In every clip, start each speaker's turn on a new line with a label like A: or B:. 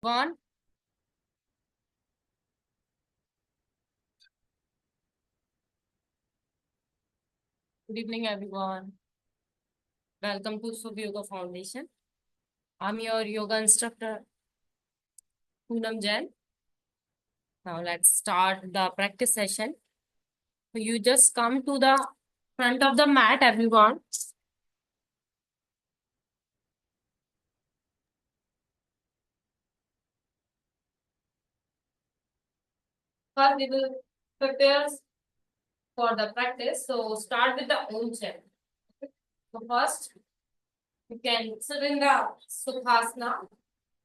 A: One. Good evening, everyone. Welcome to Subh Yoga Foundation. I'm your yoga instructor, Poonam Jain. Now let's start the practice session. So you just come to the front of the mat, everyone. First, we will prepare for the practice. So start with the Om chant. So first, you can sit in the Sukhasana if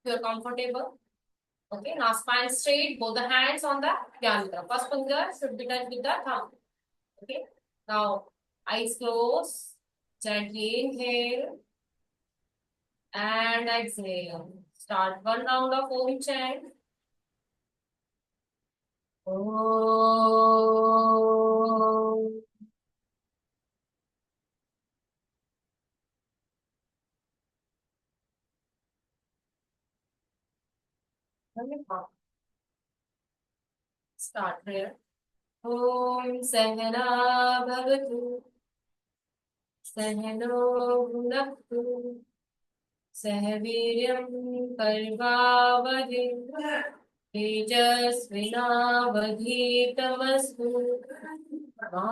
A: you're comfortable. Okay, now spine straight, both the hands on the Jnana. First finger should be touched with the thumb. Okay, now eyes closed, gently inhale and exhale. Start one round of Om chant. Om. Start here. Om Sahana Bhavatu Sahano Bhunaktu Sahaviryam Karvavadhi तेजस्विनावधीतमस्तु मा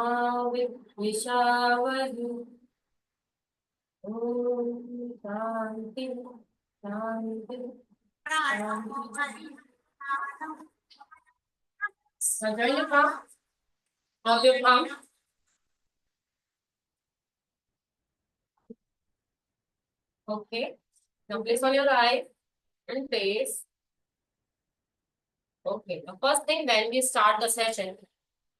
A: विद्विषावधि ॐ शान्ति शान्ति शान्ति Now join your palm. Rub your palm. Okay. Now place on your eye and face. Okay. The first thing when we start the session,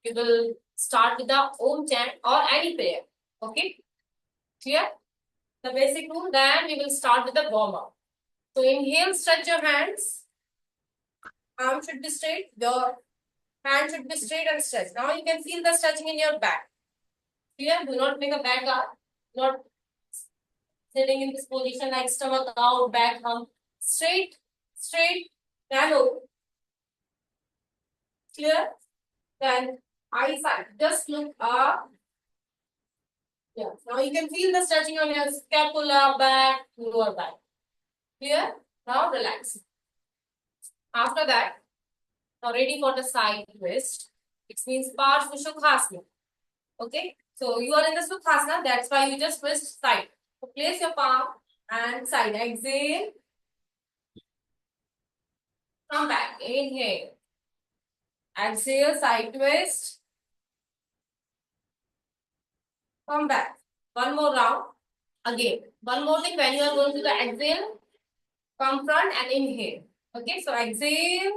A: we will start with the Om chant or any prayer. Okay. Clear? The basic rule. Then we will start with the warm up. So inhale, stretch your hands. Arm should be straight. Your hand should be straight and stretched. Now you can feel the stretching in your back. Clear? Do not make a back up. Not sitting in this position like stomach out, back hump. Straight, straight, narrow. Clear? Then eyes up. Just look up. Yeah. Now you can feel the stretching on your scapula, back, lower back. Clear? Now relax. After that, now ready for the side twist. It means Parsva Sukhasana. Okay? So you are in the Sukhasana, that's why you just twist side. So place your palm and side. Exhale. Come back. Inhale. Exhale, side twist. Come back. One more round. Again. One more thing, when you are going to the exhale, come front and inhale. Okay, so exhale,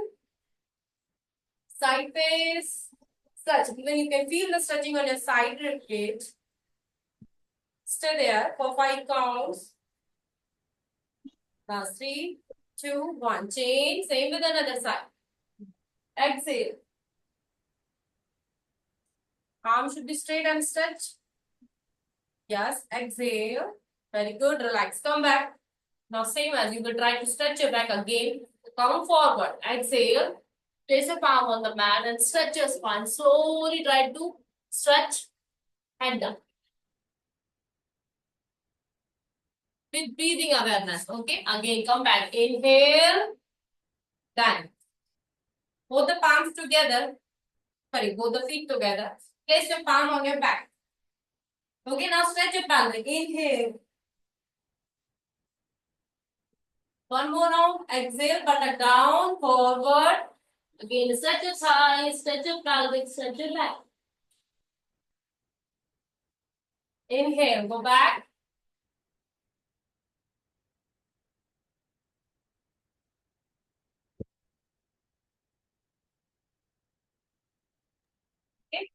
A: side face, stretch. Even you can feel the stretching on your side rib cage. Stay there for 5 counts. Now 3, 2, 1. Change. Same with another side. Exhale. Arm should be straight and stretch. Yes, exhale. Very good. Relax. Come back. Now same as you will try to stretch your back again. Come forward. Exhale. Place your palm on the mat and stretch your spine. Slowly try to stretch head down. With breathing awareness. Okay. Again, come back. Inhale. Done. Both the palms together. Sorry, both the feet together. Place your palm on your back. Okay, now stretch your pelvic. Inhale. One more round. Exhale, butter down, forward. Again, stretch your thighs, stretch your pelvic, stretch your back. Inhale, go back. Okay.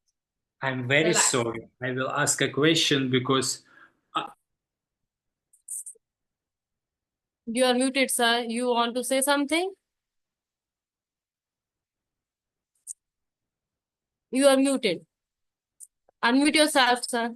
B: I'm very
A: Relax.
B: sorry. I will ask a question because
A: You are muted, sir. You want to say something? You are muted. Unmute yourself, sir.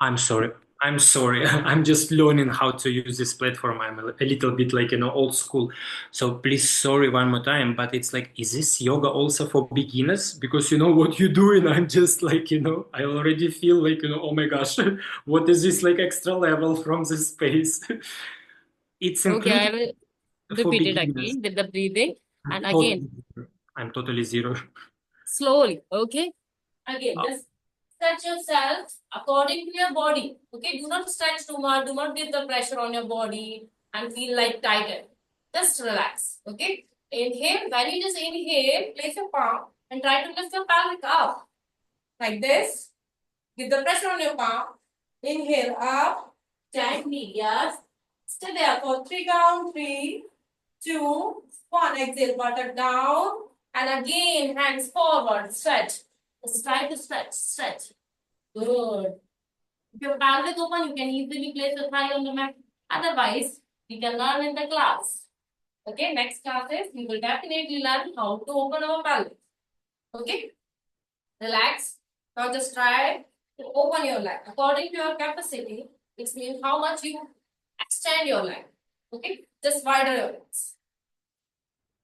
B: I'm sorry. I'm sorry. I'm just learning how to use this platform. I'm a little bit like, old school. So please, sorry one more time, but it's like, is this yoga also for beginners? Because you know what you're doing. I'm just like, I already feel like, oh my gosh, what is this like extra level from this space? It's
A: Okay, I
B: included
A: will
B: for
A: repeat it
B: beginners.
A: again with the breathing. And
B: I'm
A: again,
B: totally, I'm totally zero.
A: slowly. Okay. Again,
B: Uh,
A: just stretch yourself according to your body. Okay. Do not stretch too much. Do not give the pressure on your body and feel like tightened. Just relax. Okay. Inhale. When you just inhale, place your palm and try to lift your pelvic up. Like this. Give the pressure on your palm. Inhale up. Gently. Yes. Stay there for 3 count. 3, 2, 1. Exhale. Butter down. And again, hands forward. Stretch. Just try to stretch. Stretch. Good. If your pelvis open, you can easily place your thigh on the mat. Otherwise, we can learn in the class. Okay, next classes, we will definitely learn how to open our pelvis. Okay, relax. Now just try to open your leg according to your capacity. It means how much you extend your leg. Okay, just wider your legs.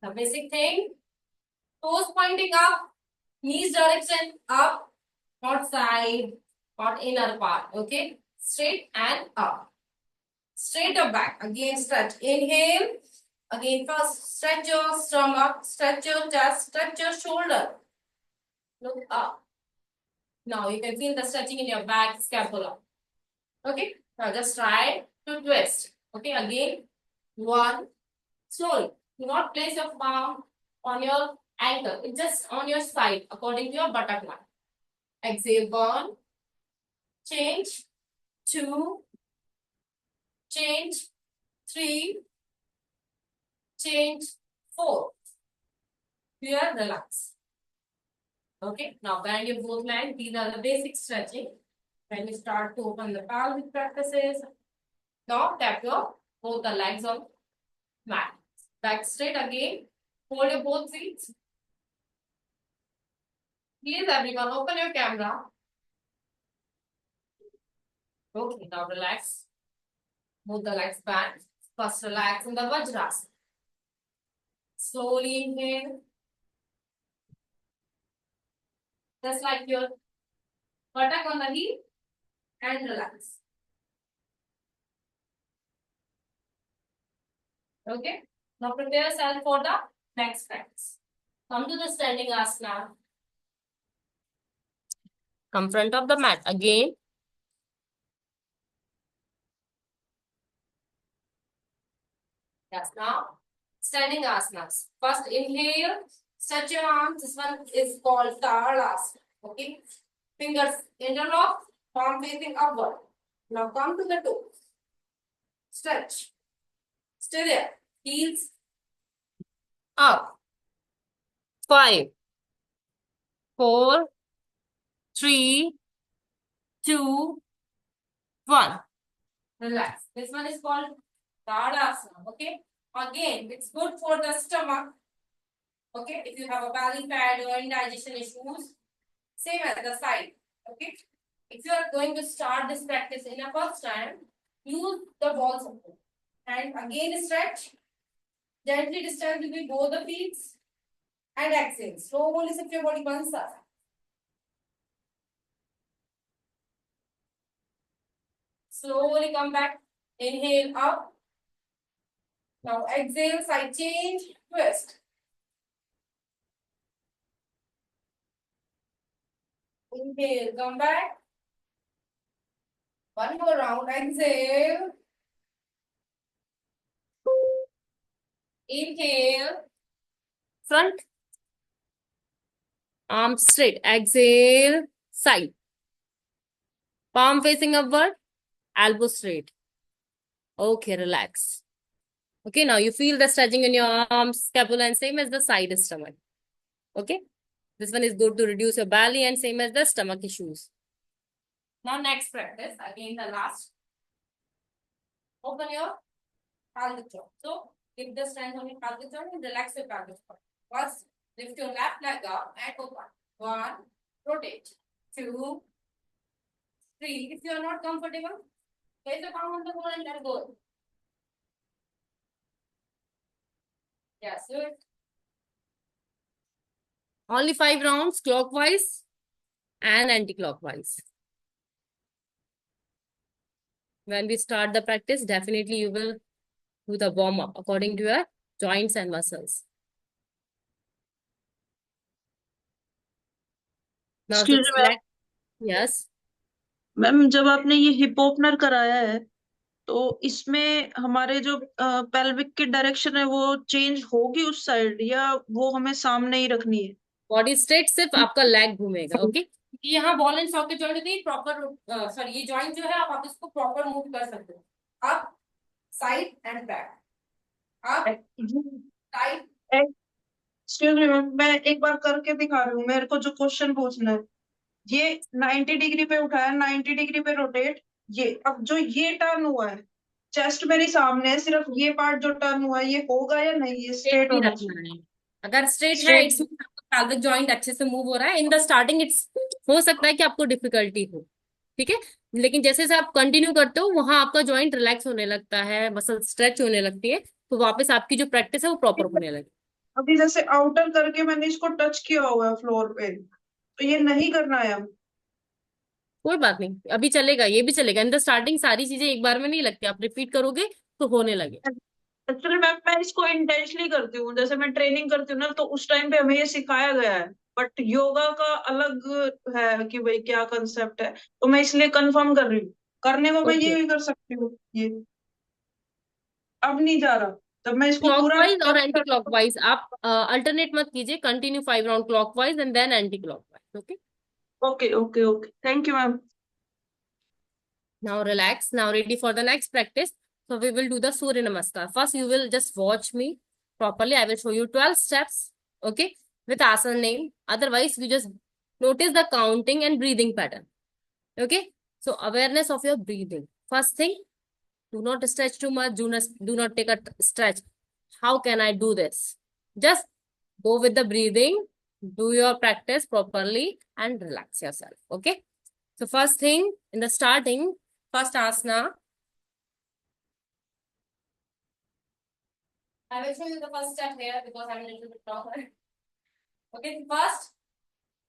A: The basic thing: toes pointing up, knees direction up, not side, not inner part. Okay, straight and up. Straight or back. Again, stretch. Inhale. Again, first stretch your stomach, stretch your chest, stretch your shoulder. Look up. Now you can feel the stretching in your back, scapula. Okay, now just try to twist. Okay, again, one, slowly. Do not place your palm on your ankle. It's just on your side according to your buttock line. Exhale, 1, change, 2, change, 3, change, 4. Here, relax. Okay, now bend your both legs. These are the basic stretching. When you start to open the pelvic practices, now tap your both the legs on mat. Back straight again. Hold your both feet. Please everyone, open your camera. Okay, now relax. Both the legs back. First relax in the Vajrasana. Slowly inhale. Just like your buttock on the heel and relax. Okay. Now prepare yourself for the next practice. Come to the standing asana. Come front of the mat again. Yes, now standing asanas. First inhale, stretch your arms. This one is called Tadasana. Okay. Fingers interlock, palm facing upward. Now come to the toes. Stretch. Stay there. Heels up. 5, 4, 3, 2, 1. Relax. This one is called Tadasana. Okay. Again, it's good for the stomach. Okay. If you have a belly fat or indigestion issues, same as the side. Okay. If you are going to start this practice in a first time, use the ball support. And again stretch. Gently distance between both the feet. And exhale. Slowly shift your body one side. Slowly come back. Inhale up. Now exhale, side change, twist. Inhale, come back. One more round, exhale. Inhale. Front. Arms straight. Exhale. Side. Palm facing upward. Elbow straight. Okay, relax. Okay, now you feel the stretching in your arms, scapula, and same as the side stomach. Okay, this one is good to reduce your belly and same as the stomach issues. Now next practice, again the last. Open your pelvic joint. So keep the strength on your pelvic joint and relax your pelvic joint. First, lift your left leg up and open. 1, rotate. 2, 3. If you are not comfortable, Place the palm on the floor and then go. Yes, do it. Only 5 rounds clockwise and anti-clockwise. When we start the practice, definitely you will do the warm up according to your joints and muscles. Now
C: excuse me ma'am,
A: select. Yes.
C: Ma'am जब आपने ये hip opener कराया है तो इसमें हमारे जो pelvic की डायरेक्शन है वो चेंज होगी उस साइड, या वो हमें सामने ही रखनी है?
A: बॉडी स्ट्रेट, सिर्फ आपका लेग घूमेगा. ओके. यहाँ बॉल एंड सॉकेट जॉइंट होती है प्रॉपर. सॉरी, ये जॉइंट जो है आप इसको प्रॉपर मूव कर सकते हो. Up, side and back. Up, side.
C: Excuse me ma'am, मैं एक बार करके दिखा रही हूँ, मेरे को जो क्वेश्चन पूछना है ये 90 डिग्री पे उठाया, 90 डिग्री पे रोटेट, ये अब जो ये टर्न हुआ है, चेस्ट मेरे सामने है, सिर्फ ये पार्ट जो टर्न हुआ है ये होगा या नहीं, ये
A: स्ट्रेट
C: स्ट्रेट
A: ही
C: होना
A: रखना
C: चाहिए?
A: है. अगर स्ट्रेट है,
C: स्ट्रेट।
A: इट्स pelvic जॉइंट अच्छे से मूव हो रहा है. इन द स्टार्टिंग इट्स हो सकता है कि आपको डिफिकल्टी हो. ठीक है. लेकिन जैसे जैसे आप कंटिन्यू करते हो वहां आपका जॉइंट रिलैक्स होने लगता है, मसल स्ट्रेच होने लगती है, तो वापस आपकी जो प्रैक्टिस है वो प्रॉपर होने लगती
C: अभी जैसे आउटर करके मैंने इसको टच किया हुआ है फ्लोर पे, तो ये नहीं करना है अब?
A: है. कोई बात नहीं, अभी चलेगा, ये भी चलेगा. इन द स्टार्टिंग सारी चीजें एक बार में नहीं लगती, आप रिपीट करोगे तो होने लगे.
C: एक्चुअली मैम मैं इसको इंटेंशनली करती हूँ, जैसे मैं ट्रेनिंग करती हूँ ना तो उस टाइम पे हमें ये सिखाया गया है, बट योगा का अलग है कि भाई क्या कंसेप्ट है, तो मैं इसलिए कंफर्म कर रही हूँ। करने को मैं
A: ओके.
C: ये भी कर सकती हूँ, ये अब नहीं जा रहा, तब मैं इसको पूरा
A: क्लॉकवाइज और
C: टच
A: एंटी
C: कर।
A: क्लॉकवाइज आप अल्टरनेट मत कीजिए. Continue 5 round clockwise and then anti clockwise. Okay.
C: Okay okay okay, thank you ma'am.
A: Now relax. Now ready for the next practice. So we will do the Surya Namaskar. First you will just watch me properly. I will show you 12 steps. Okay. With asana name. Otherwise you just notice the counting and breathing pattern. Okay. So awareness of your breathing. First thing, do not stretch too much. Do not take a stretch. How can I do this? Just go with the breathing. Do your practice properly and relax yourself. Okay. So first thing in the starting, first asana. I will show you the first step here because I'm a little bit longer. Okay, first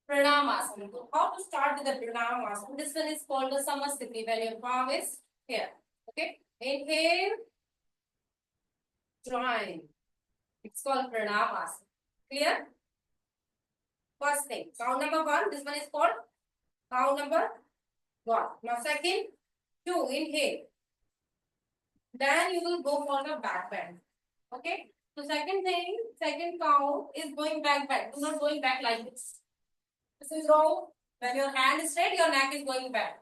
A: Pranamasana. So how to start with the Pranamasana? This one is called the Samasthiti, when your palm is here. Okay, inhale, join. It's called Pranamasana. Clear? First thing, count number 1. This one is called count number 1. Now second, 2. Inhale. Then you will go for the back bend. Okay. So second thing, second count is going back bend. Do not going back like this. This is wrong. When your hand is straight, your neck is going back.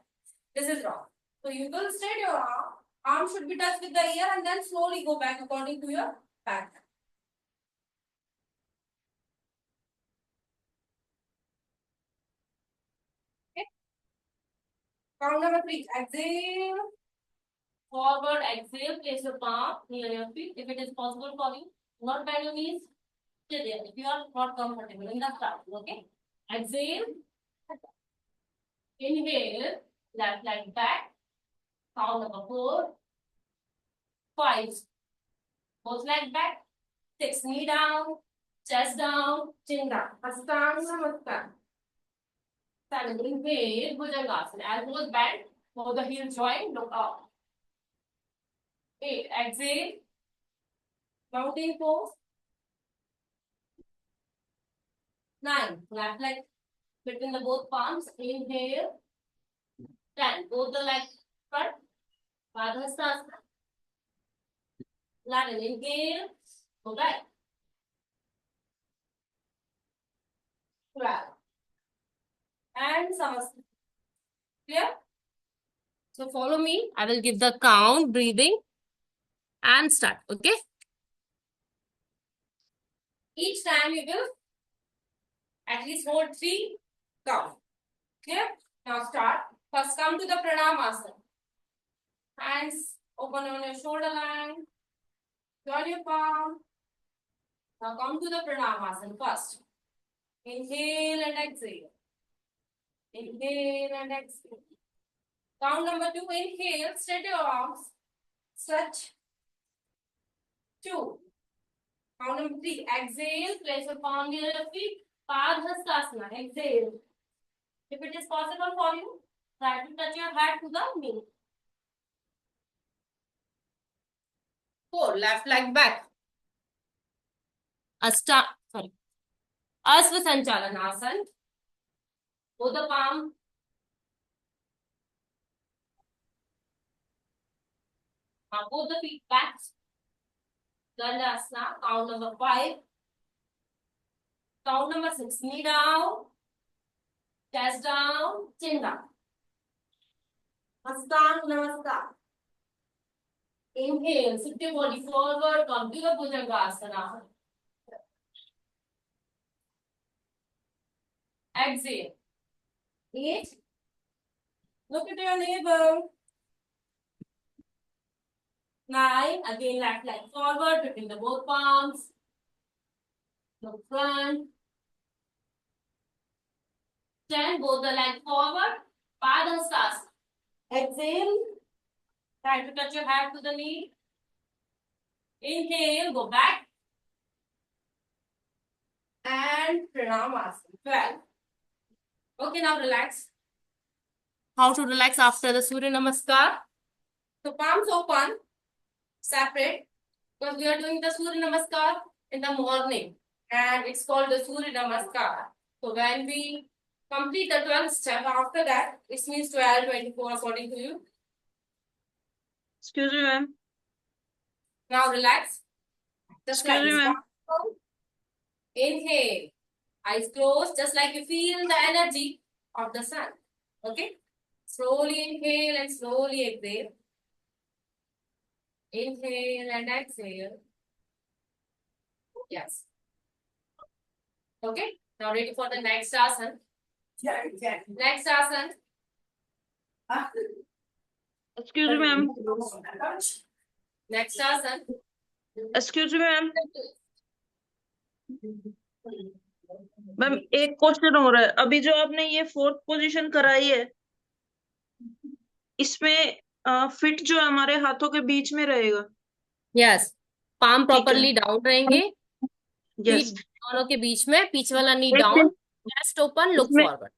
A: This is wrong. So you will straight your arm. Arm should be touched with the ear and then slowly go back according to your back. Okay. Count number 3. Exhale. Forward, exhale. Place your palm near your feet. If it is possible for you, not bend your knees. Stay there. If you are not comfortable in the start. Okay. Exhale. Inhale. Left leg back. Count number 4. 5. Both leg back. 6. Knee down. Chest down. Chin down. Astanga Namaskar. 7. Inhale. Bhujangasana. Elbows bent. For the heel joint. Look up. 8. Exhale. Mountain pose. 9. Left leg between the both palms. Inhale. 10. Both the legs front. Padhastasana. 11. Inhale. Go back. 12. And Samasthiti. Clear? So follow me. I will give the count, breathing, and start. Okay? Each time you will at least hold 3 count. Clear? Now start. First come to the Pranamasana. Hands open on your shoulder line. Join your palm. Now come to the Pranamasana first. Inhale and exhale. Inhale and exhale. Count number 2, inhale, straight your arms, stretch. 2. Count number 3, exhale, place your palm near your feet, Padhastasana, exhale. If it is possible for you, try to touch your head to the knee. 4, left leg back. Ashwa Sanchalanasana. Both the palm. Both the feet back. Dandasana. Count number 5. Count number 6. Knee down. Chest down. Chin down. Ashtanga Namaskar. Inhale. Sit your body forward. Come to the Bhujangasana. Exhale. 8. Look at your neighbor. 9. Again, left leg forward between the both palms. Look front. 10. Both the leg forward. Padhastasana. Exhale. Try to touch your head to the knee. Inhale. Go back. And Pranamasana. 12. Okay, now relax. How to relax after the Surya Namaskar? So palms open, separate, because we are doing the Surya Namaskar in the morning, and it's called the Surya Namaskar. So when we complete the 12th step, after that, it means 12, 24 according to you.
C: Excuse me, ma'am.
A: Now relax. Just like
C: Excuse me,
A: this.
C: ma'am.
A: Inhale. Eyes closed, just like you feel the energy of the sun. Okay? Slowly inhale and slowly exhale. Inhale and exhale. Yes. Okay? Now ready for the next asana. Next asana.
C: Excuse me, ma'am.
A: Next asana.
C: Excuse me, ma'am. Ma'am एक question हो रहा है, अभी जो आपने ये 4th position कराई है, इसमें फिट जो हमारे हाथों के बीच में रहेगा?
A: Yes. Palm
C: ठीक है।
A: properly down रहेंगे.
C: यस।
A: Feet दोनों के बीच में, पीछे वाला knee
C: एक
A: down. Chest open, look
C: इसमें-
A: forward.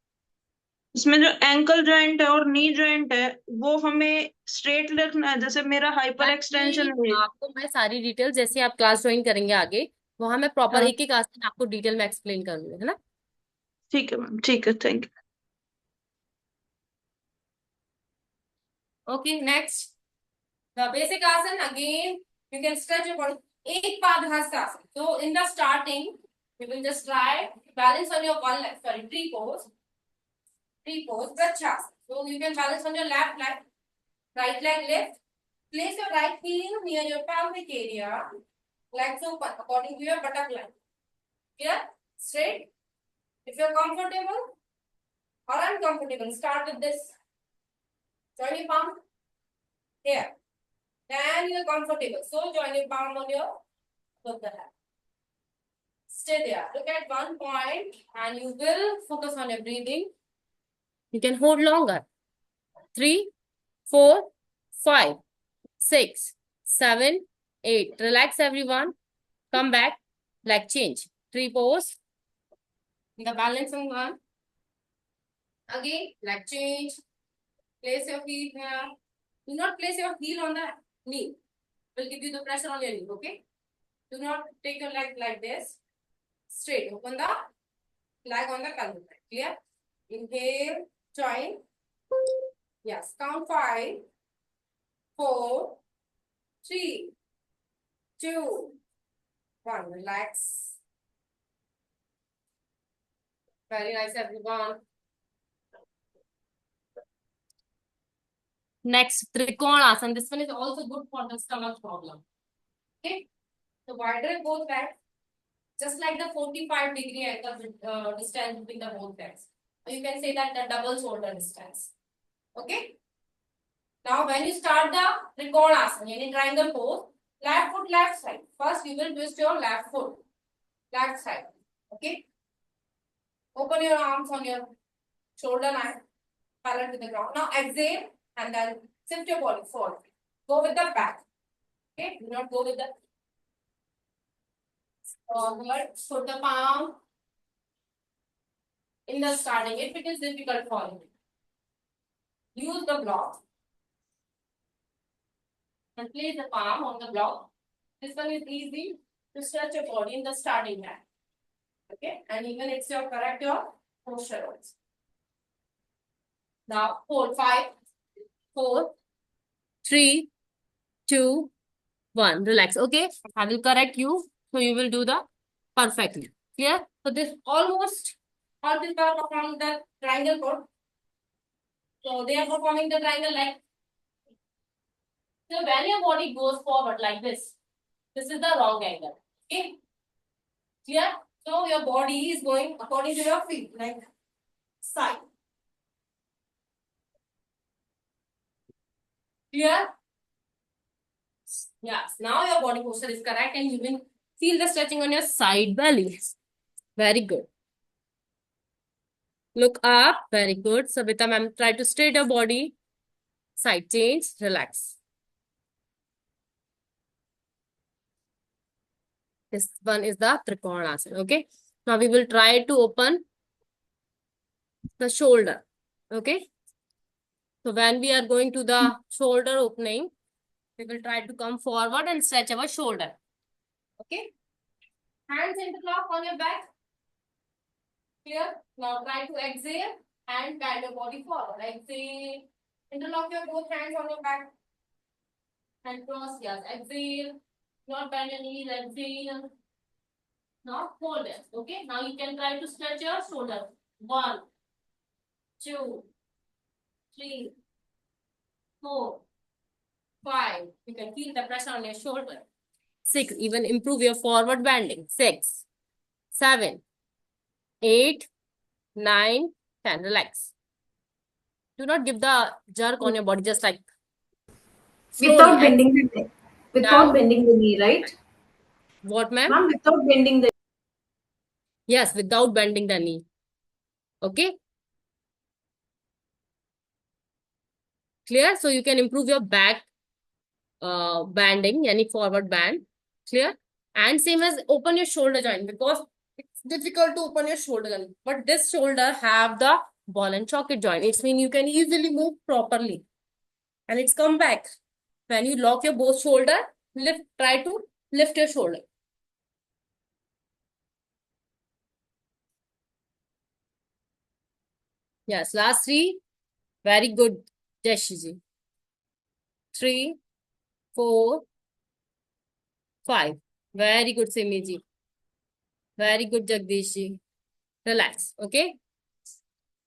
C: इसमें जो एंकल जॉइंट है और नी जॉइंट है वो हमें स्ट्रेट रखना है, जैसे मेरा हाइपर एक्सटेंशन है।
A: आपको मैं सारी डिटेल जैसे आप क्लास ज्वाइन करेंगे आगे, वहां मैं प्रॉपर
C: हाँ।
A: एक एक आसन आपको डिटेल में एक्सप्लेन करूंगी, है ना?
C: ठीक है मैम, ठीक है, thank you.
A: Okay, next. The basic asana again, you can stretch your body. Ek Padhastasana. So in the starting, you will just try balance on your one leg. Sorry, tree pose. Tree pose, Vrachasana. So you can balance on your left leg, right leg lift. Place your right heel near your pelvic area. Legs open according to your buttock line. Here, straight. If you're comfortable or uncomfortable, start with this. Join your palm here. Then you're comfortable. So join your palm on your both the hand. Stay there. Look at one point and you will focus on your breathing. You can hold longer. 3, 4, 5, 6, 7, 8. Relax everyone. Come back. Leg change. Tree pose. The balancing one. Again, leg change. Place your feet here. Do not place your heel on the knee. Will give you the pressure on your knee, okay? Do not take your leg like this. Straight. Open the leg on the pelvic. Clear? Inhale. Join. Yes. Count 5, 4, 3, 2, 1. Relax. Very nice, everyone. Next, Trikonasana. This one is also good for the stomach problem. Okay. So wider both legs, just like the 45-degree angle distance between the both legs. You can say that the double shoulder distance. Okay. Now, when you start the Trikonasana, any triangle pose, left foot, left side. First, you will twist your left foot, left side. Okay. Open your arms on your shoulder line, parallel to the ground. Now, exhale and then shift your body forward. Go with the back. Okay, do not go with the forward. Put the palm in the starting. If it is difficult for you, use the block and place the palm on the block. This one is easy to stretch your body in the starting hand. Okay, and even it's your correct your posture also. Now hold 5, 4, 3, 2, 1. Relax. Okay, I will correct you. So you will do the perfectly. Clear? So this almost all these are performing the triangle code. So they are performing the triangle like. So when your body goes forward like this is the wrong angle. Okay? Clear? So your body is going according to your feet, like side. Clear? Yes. Now your body posture is correct and you will feel the stretching on your side belly. Very good. Look up. Very good. Sabita ma'am, try to straight your body. Side change. Relax. This one is the Trikonasana. Okay. Now we will try to open the shoulder. Okay. So when we are going to the shoulder opening, we will try to come forward and stretch our shoulder. Okay. Hands interlock on your back. Clear? Now try to exhale and bend your body forward. Exhale. Interlock your both hands on your back. And cross, yes. Exhale. Not bend your knees. Exhale. Now hold it. Okay. Now you can try to stretch your shoulder. 1, 2, 3, 4, 5. You can feel the pressure on your shoulder. 6. Even improve your forward bending. 6, 7, 8, 9, 10. Relax. Do not give the jerk on your body, just like slowly.
D: Without bending the neck. Without
A: Down.
D: bending the knee, right?
A: What, ma'am?
D: Ma'am, without bending the
A: Yes, without bending the knee. Okay. Clear? So you can improve your back banding, any forward band. Clear? And same as open your shoulder joint, because it's difficult to open your shoulder joint. But this shoulder have the ball and socket joint. It means you can easily move properly. And it's come back. When you lock your both shoulder, try to lift your shoulder. Yes, last 3. Very good, Jashiji. 3, 4, 5. Very good, Simiji. Very good, Jagdishji. Relax, okay?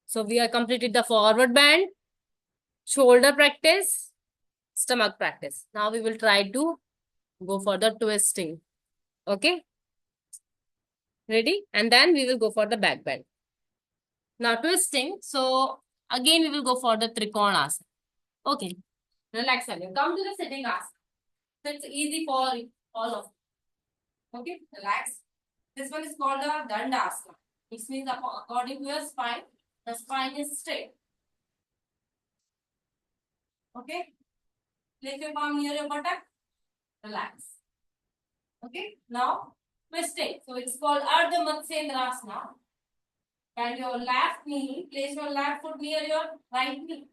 A: So we have completed the forward bend, shoulder practice, stomach practice. Now we will try to go for the twisting. Okay? Ready? And then we will go for the back bend. Now twisting. So again we will go for the Trikonasana. Okay. Relax and come to the sitting asana. So it's easy for all of you. Okay? Relax. This one is called the Dandasana. It means according to your spine, the spine is straight. Okay? Place your palm near your buttock. Relax. Okay? Now, twisting. So it's called Ardha Matsyendrasana. And your left knee, place your left foot near your right knee.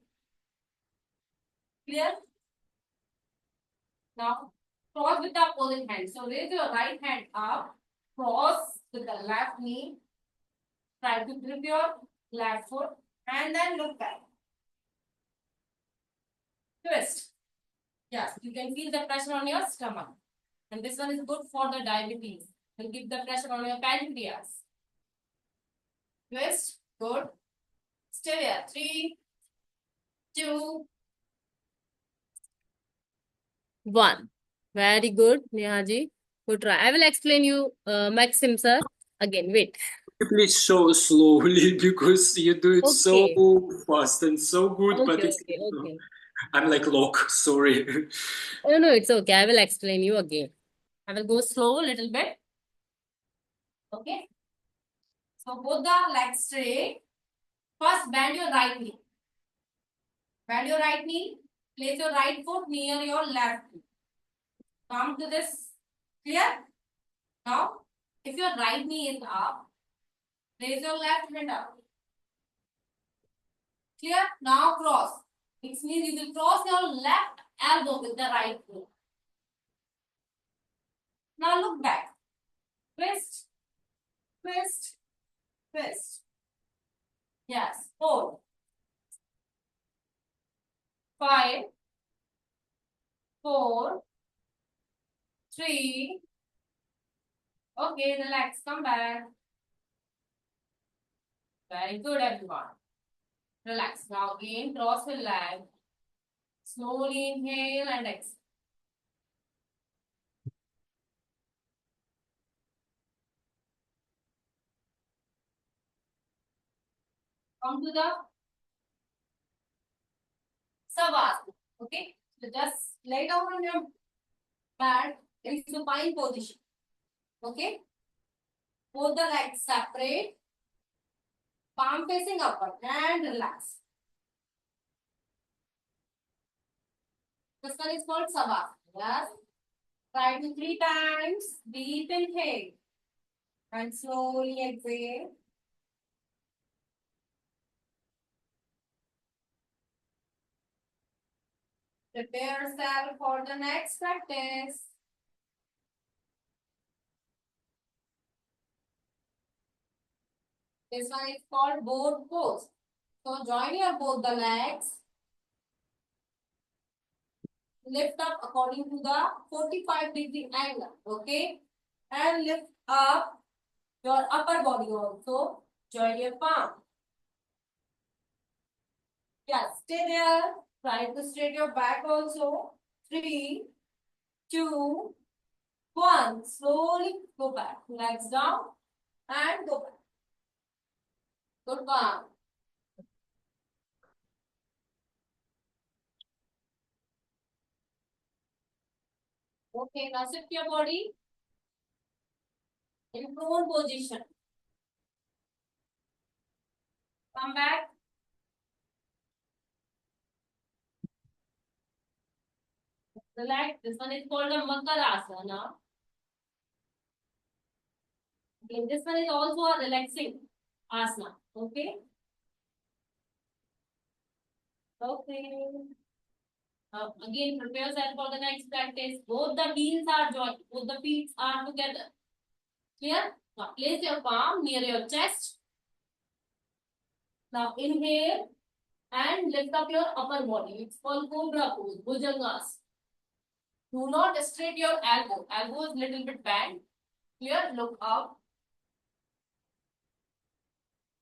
A: Clear? Now, cross with the opposite hand. So raise your right hand up, cross with the left knee. Try to grip your left foot and then look back. Twist. Yes, you can feel the pressure on your stomach. And this one is good for the diabetes. Will give the pressure on your pancreas. Twist. Good. Stay there. 3, 2, 1. Very good, Nehaji. Good try. I will explain you, Maxim sir. Again, wait.
B: Please show slowly because you do it so
A: Okay.
B: fast and so good, but
A: Okay,
B: it's
A: okay.
B: I'm like lock, sorry.
A: No, it's okay. I will explain you again. I will go slow a little bit. Okay. So both the legs straight. First bend your right knee. Bend your right knee. Place your right foot near your left knee. Come to this. Clear? Now, if your right knee is up, raise your left hand up. Clear? Now cross. It means you will cross your left elbow with the right foot. Now look back. Twist, twist, twist. Yes. 4, 5, 4, 3. Okay, relax. Come back. Very good, everyone. Relax. Now again, cross your leg. Slowly inhale and exhale. Come to the Savasana. Okay? So just lay down on your mat in supine position. Okay? Both the legs separate. Palm facing upward and relax. This one is called Savasana. Yes? Try to 3 times. Deep inhale. And slowly exhale. Prepare yourself for the next practice. This one is called boat pose. So join your both the legs. Lift up according to the 45-degree angle. Okay? And lift up your upper body also. Join your palm. Yes, stay there. Try to straight your back also. 3, 2, 1. Slowly go back. Legs down and go back. Good one. Okay, now shift your body in prone position. Come back. Relax. This one is called a Makarasana. Okay, this one is also a relaxing asana. Okay. Okay. Again, prepare yourself for the next practice. Both the heels are joined. Both the feet are together. Clear? Now place your palm near your chest. Now inhale and lift up your upper body. It's called Cobra pose, Bhujangasana. Do not straight your elbow. Elbow is little bit bent. Clear? Look up.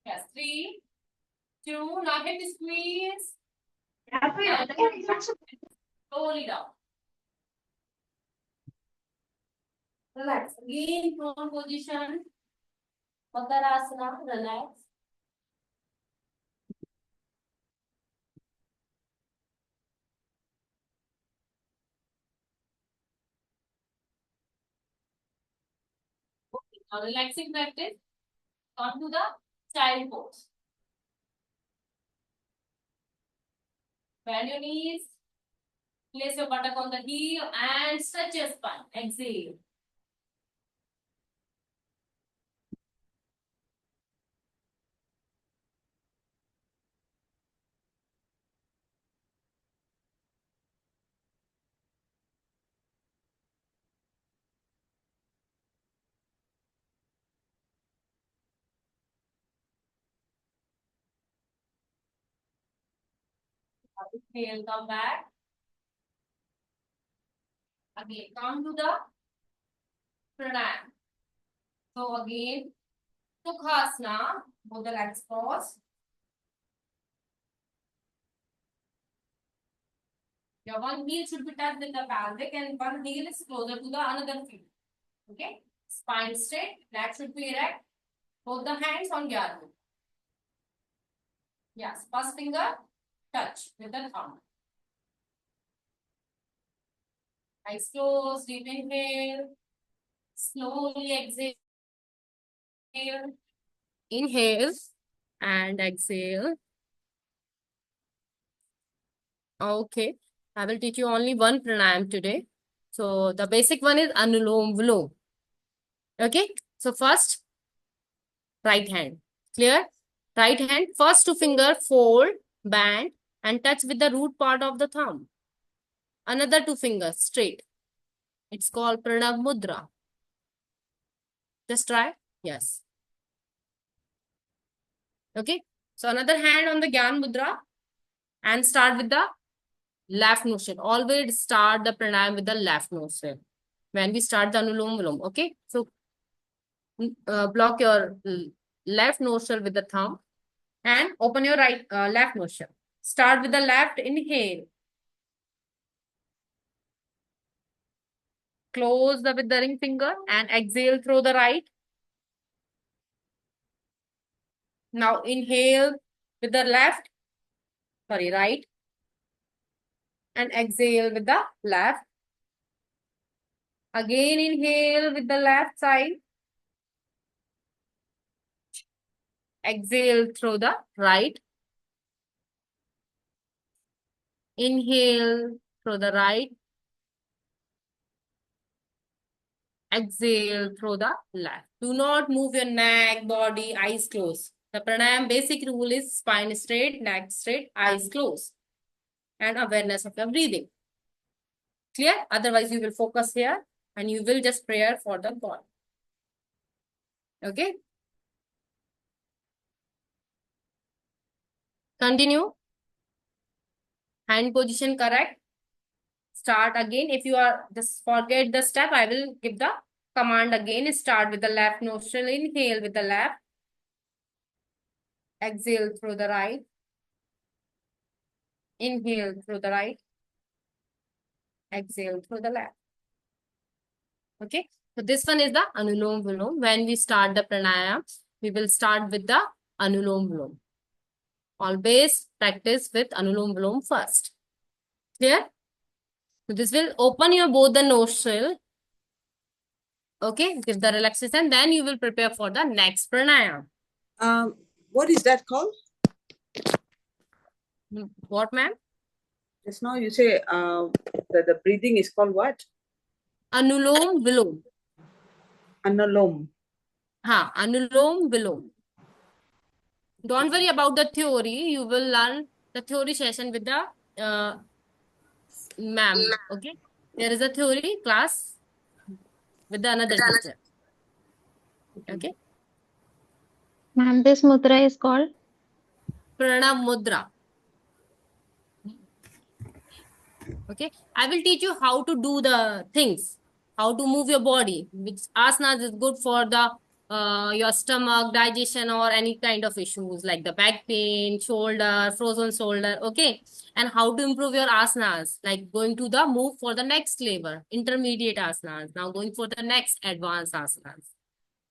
A: Yes, 3, 2. Now hip squeeze. And slowly down. Relax. Again, prone position. Makarasana. Relax. Okay. Now relaxing practice. Come to the child pose. Bend your knees. Place your buttock on the heel and stretch your spine. Exhale. Exhale, come back. Again, come to the pranayama. So again, Sukhasana, both the legs cross. Your one heel should be touched with the pelvic and one heel is closer to the another heel. Okay? Spine straight, neck should be erect. Both the hands on your elbow. Yes, first finger touch with the thumb. Eyes closed, deep inhale. Slowly exhale. Inhale and exhale. Okay, I will teach you only one pranayam today. So the basic one is Anulom Vilom. Okay, so first, right hand. Clear? Right hand, first two finger fold, bend, and touch with the root part of the thumb. Another two fingers straight. It's called Pranav Mudra. Just try. Yes. Okay. So another hand on the Gyan Mudra and start with the left nostril. Always start the pranayam with the left nostril. When we start the Anulom Vilom. Okay. So block your left nostril with the thumb and open your right left nostril. Start with the left inhale. Close with the ring finger and exhale through the right. Now inhale with the right, and exhale with the left. Again inhale with the left side. Exhale through the right. Inhale through the right. Exhale through the left. Do not move your neck, body, eyes closed. The pranayam basic rule is spine straight, neck straight, eyes closed, and awareness of your breathing. Clear? Otherwise, you will focus here and you will just pray for the God. Okay? Continue. Hand position correct. Start again. If you are just forget the step, I will give the command again. Start with the left nostril. Inhale with the left. Exhale through the right. Inhale through the right. Exhale through the left. Okay. So this one is the Anulom Vilom. When we start the pranayam, we will start with the Anulom Vilom. Always practice with Anulom Vilom first. Clear? So this will open your both the nostril. Okay, give the relaxation. Then you will prepare for the next pranayam.
E: What is that called?
A: What, ma'am?
E: Just now you say the breathing is called what?
A: Anulom Vilom.
E: Analom.
A: Anulom Vilom. Don't worry about the theory. You will learn the theory session with the ma'am. Okay. There is a theory class with the another teacher. Okay.
F: Ma'am, this mudra is called?
A: Pranam Mudra. Okay. I will teach you how to do the things, how to move your body, which asanas is good for the your stomach, digestion, or any kind of issues like the back pain, shoulder, frozen shoulder. Okay. And how to improve your asanas, like going to the move for the next level, intermediate asanas. Now going for the next advanced asanas.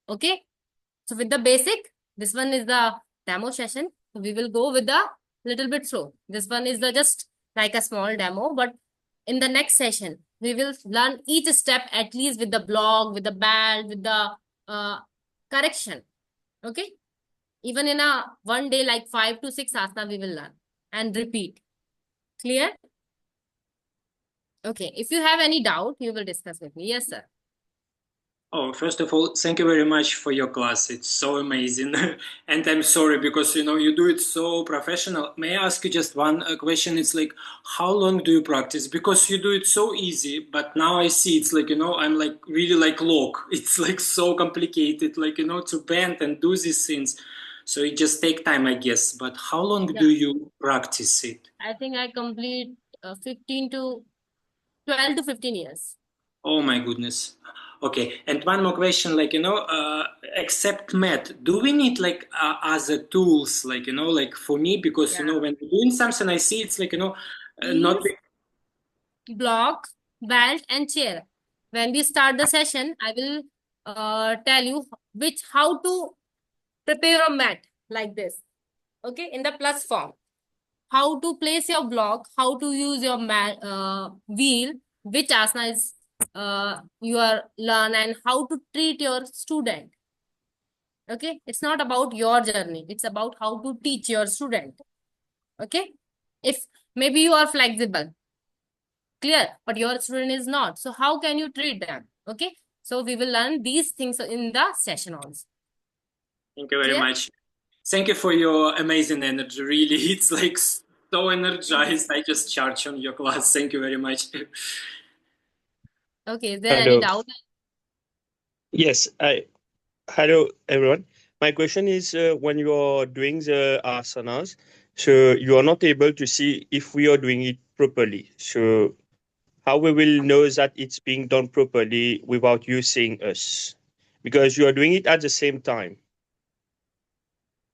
A: Okay. So with the basic, this one is the demo session. We will go with the little bit slow. This one is the just like a small demo, but in the next session, we will learn each step at least with the block, with the band, with the correction. Okay. Even in a one day, like 5 to 6 asana, we will learn and repeat. Clear? Okay. If you have any doubt, you will discuss with me. Yes, sir.
B: Oh, first of all, thank you very much for your class. It's so amazing. And I'm sorry because, you do it so professional. May I ask you just one question? It's like, how long do you practice? Because you do it so easy, but now I see it's like, I'm like really like lock. It's like so complicated, like, to bend and do these things. So it just take time, I guess. But how long do you practice it?
A: I think I complete 12 to 15 years.
B: Oh my goodness. Okay, and one more question, like, except math, do we need like other tools, like, like for me, because, when we're doing something, I see it's like, not.
A: Block, belt, and chair. When we start the session, I will tell you how to prepare a mat like this. Okay, in the plus form. How to place your block, how to use your mat, wheel, which asana is you are learn, and how to treat your student. Okay, it's not about your journey, it's about how to teach your student. Okay, if Maybe you are flexible, clear, but your student is not. So how can you treat them? Okay. So we will learn these things in the session also.
B: Thank you very
A: Clear?
B: much. Thank you for your amazing energy. Really, it's like so energized. I just charge on your class. Thank you very much.
A: Okay. Is there any
G: Hello.
A: doubt?
G: Yes, hello everyone. My question is when you are doing the asanas, so you are not able to see if we are doing it properly. So how we will know that it's being done properly without you seeing us? Because you are doing it at the same time.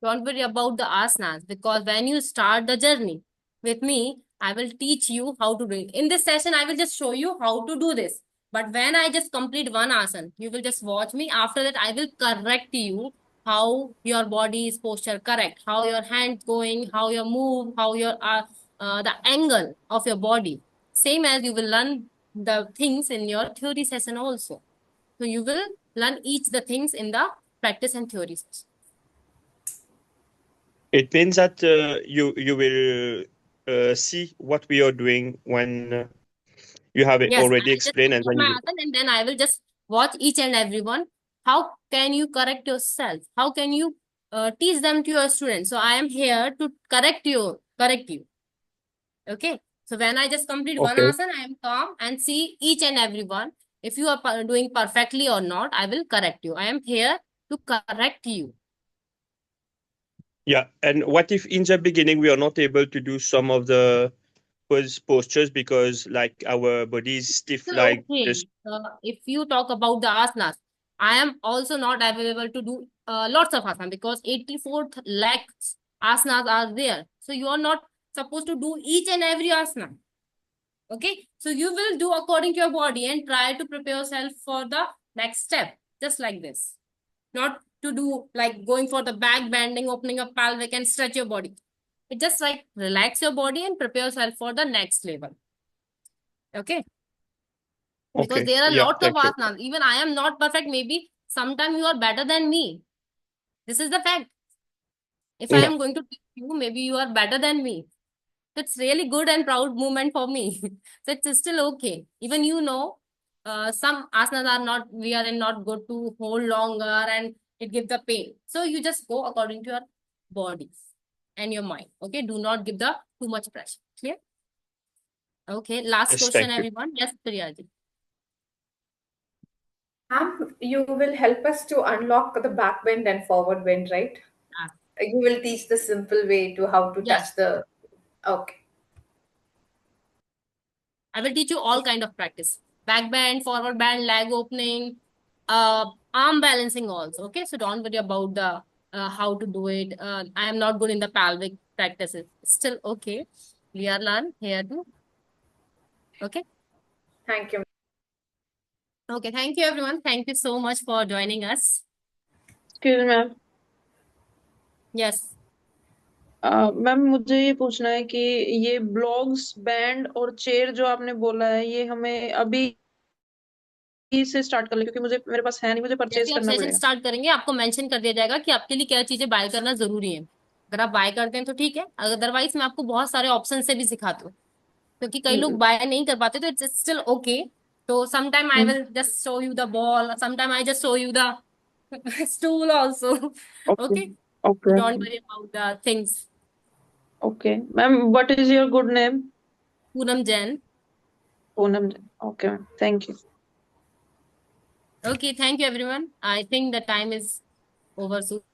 A: Don't worry about the asanas, because when you start the journey with me, I will teach you how to do it. In this session, I will just show you how to do this. But when I just complete one asana, you will just watch me. After that, I will correct you how your body is posture correct, how your hand going, how your move, how your the angle of your body. Same as you will learn the things in your theory session also. So you will learn each the things in the practice and theory session.
G: It means that you will see what we are doing when you have it
A: Yes, I
G: already
A: will just
G: explained, and
A: complete
G: then
A: my
G: you
A: asana and then I will just watch each and every one. How can you correct yourself? How can you teach them to your students? So I am here to correct you. Okay. So when I just complete one
G: okay.
A: asana, I am calm and see each and every one. If you are doing perfectly or not, I will correct you. I am here to correct you.
G: Yeah, and what if in the beginning we are not able to do some of the postures because like our body is stiff
A: Still
G: like
A: okay.
G: this?
A: If you talk about the asanas, I am also not available to do lots of asanas because 84 lakhs asanas are there. So you are not supposed to do each and every asana. Okay. So you will do according to your body and try to prepare yourself for the next step. Just like this. Not to do like going for the back bending, opening up pelvic and stretch your body. It just like relax your body and prepare yourself for the next level. Okay. Because
G: Okay,
A: there are
G: yeah,
A: lots of
G: thank you.
A: asanas. Even I am not perfect. Maybe sometimes you are better than me. This is the fact. If I
G: Yeah,
A: am going to teach you, maybe you are better than me. It's really good and proud moment for me. So it's still okay. Even some asanas are not, we are not good to hold longer and it gives the pain. So you just go according to your body and your mind. Okay. Do not give the too much pressure. Clear? Okay. Last
G: yes,
A: question,
G: thank you.
A: everyone. Yes, Priyaji.
E: Ma'am, you will help us to unlock the back bend and forward bend, right?
A: Ah,
E: You will teach the simple way to how to
A: yes.
E: touch the. Okay.
A: I will teach you all kind of practice. Back bend, forward bend, leg opening, arm balancing also. Okay, so don't worry about the how to do it. I am not good in the pelvic practices. Still okay. We are learn here too. Okay.
E: Thank you.
A: Okay. Thank you, everyone. Thank you so much for joining us.
C: Excuse me, ma'am.
A: Yes.
C: Ma'am मुझे ये पूछना है कि ये blogs band और chair जो आपने बोला है ये हमें अभी से स्टार्ट कर ले क्योंकि मुझे मेरे पास है नहीं, मुझे परचेज
A: जैसे आप
C: करना
A: सेशन
C: पड़ेगा।
A: स्टार्ट करेंगे आपको मेंशन कर दिया जाएगा कि आपके लिए क्या चीजें बाय करना जरूरी है। अगर आप बाय करते हैं तो ठीक है, अदरवाइज मैं आपको बहुत सारे ऑप्शन से भी सिखाती हूँ, क्योंकि कई लोग बाय नहीं कर पाते, तो इट्स स्टिल ओके। तो sometime I will just show you the ball, sometime I just show you the stool also.
C: Okay
A: Okay, so
C: okay
A: don't worry about the things.
C: Okay ma'am, what is your good name?
A: Poonam Jain.
C: Poonam. Okay ma'am, thank you.
A: Okay, thank you everyone. I think the time is over soon.